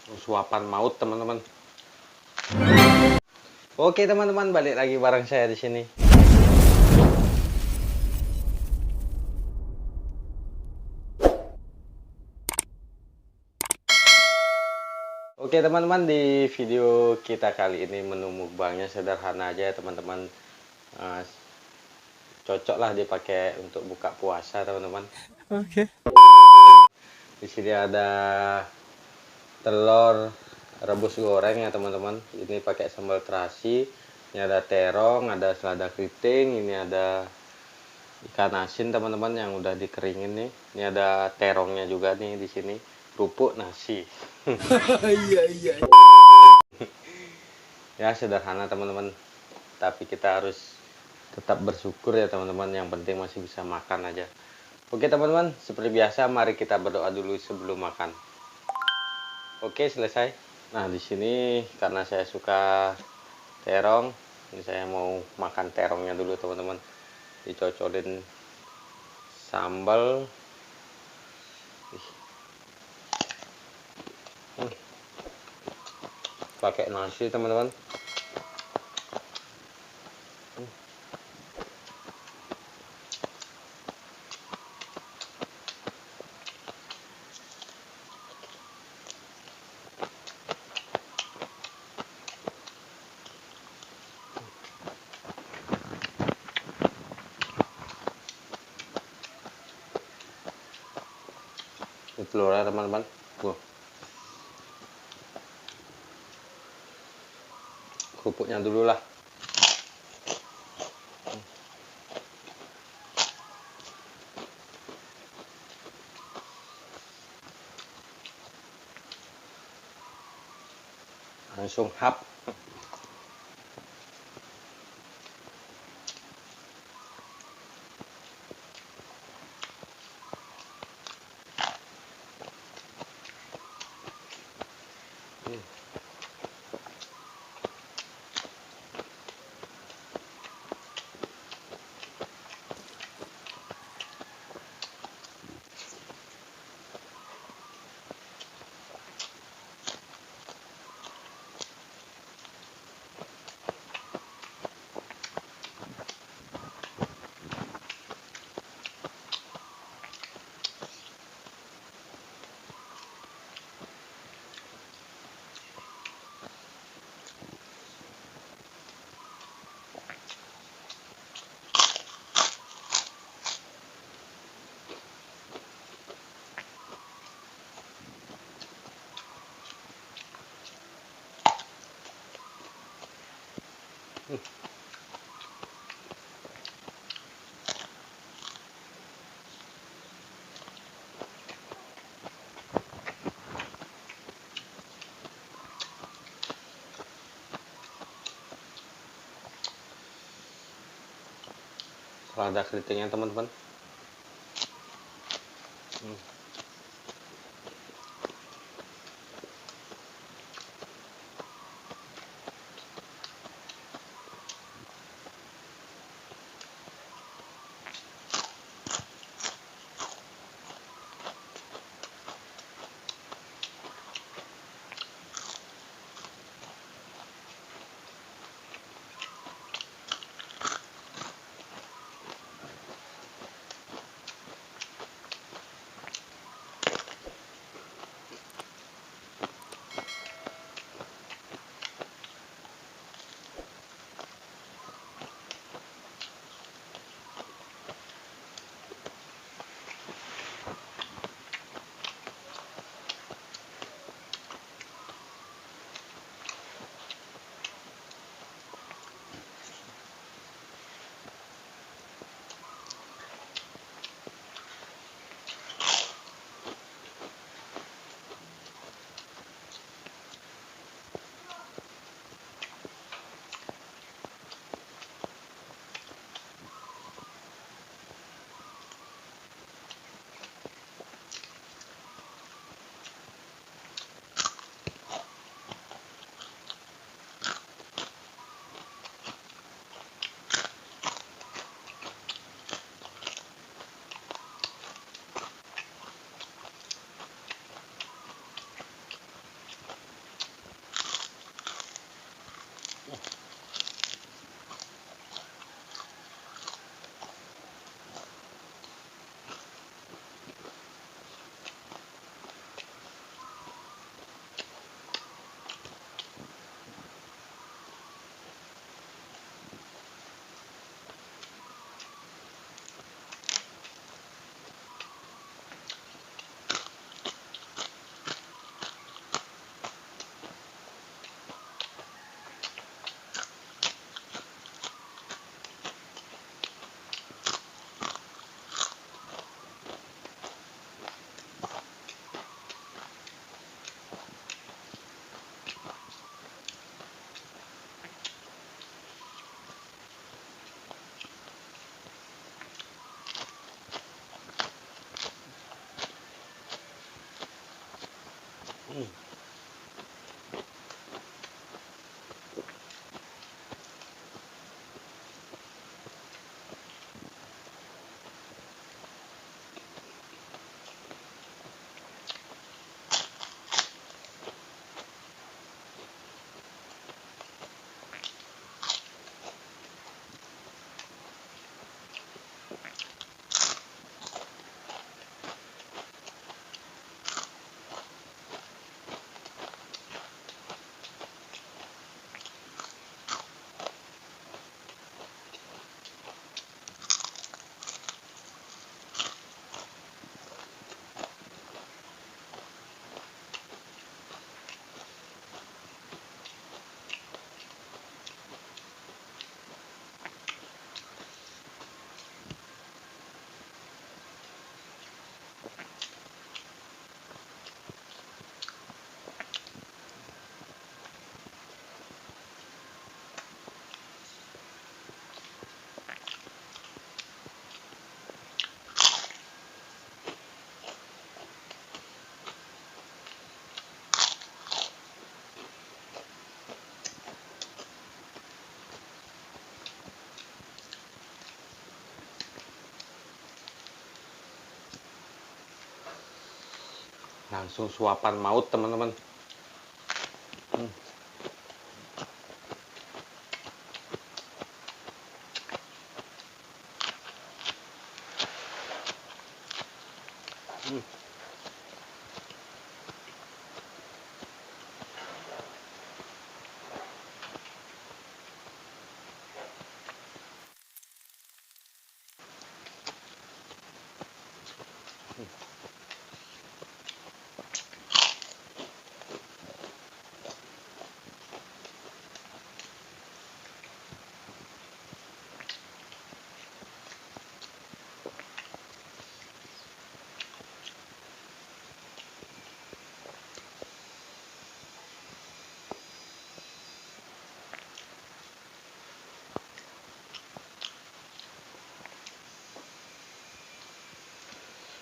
Suapan maut teman-teman. Oke teman-teman, balik lagi bareng saya di sini. Oke teman-teman, di video kita kali ini menu mukbangnya sederhana aja ya teman-teman. Cocok lah dipakai untuk buka puasa teman-teman. Oke. Di sini ada telur rebus goreng ya teman-teman. Ini pakai sambal terasi. Ini ada terong, ada selada keriting, ini ada ikan asin teman-teman yang udah dikeringin nih. Ini ada terongnya juga nih di sini. Kerupuk nasi. Iya. Ya sederhana teman-teman. Tapi kita harus tetap bersyukur ya teman-teman. Yang penting masih bisa makan aja. Oke teman-teman, seperti biasa mari kita berdoa dulu sebelum makan. Oke, selesai. Nah, di sini karena saya suka terong, ini saya mau makan terongnya dulu teman-teman. Dicocolin sambal. Pakai nasi teman-teman. Ini telurnya teman-teman. Kerupuknya dulu lah. Langsung hap. Selada keritingnya teman-teman. Langsung suapan maut teman-teman.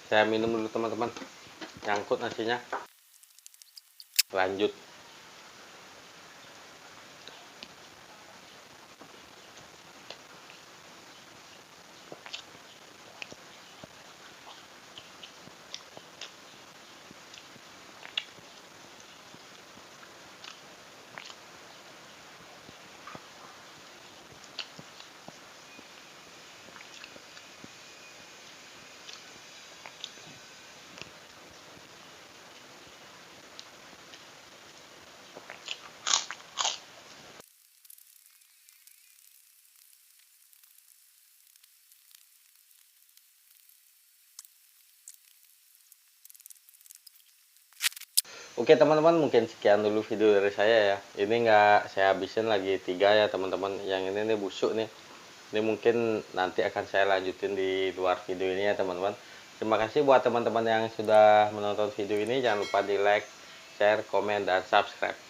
Saya minum dulu teman-teman. Nyangkut nasinya. Lanjut. Oke teman-teman, mungkin sekian dulu video dari saya ya. Ini nggak saya habisin lagi 3 ya teman-teman. Yang ini nih busuk nih. Ini mungkin nanti akan saya lanjutin di luar video ini ya teman-teman. Terima kasih buat teman-teman yang sudah menonton video ini. Jangan lupa di like, share, komen, dan subscribe.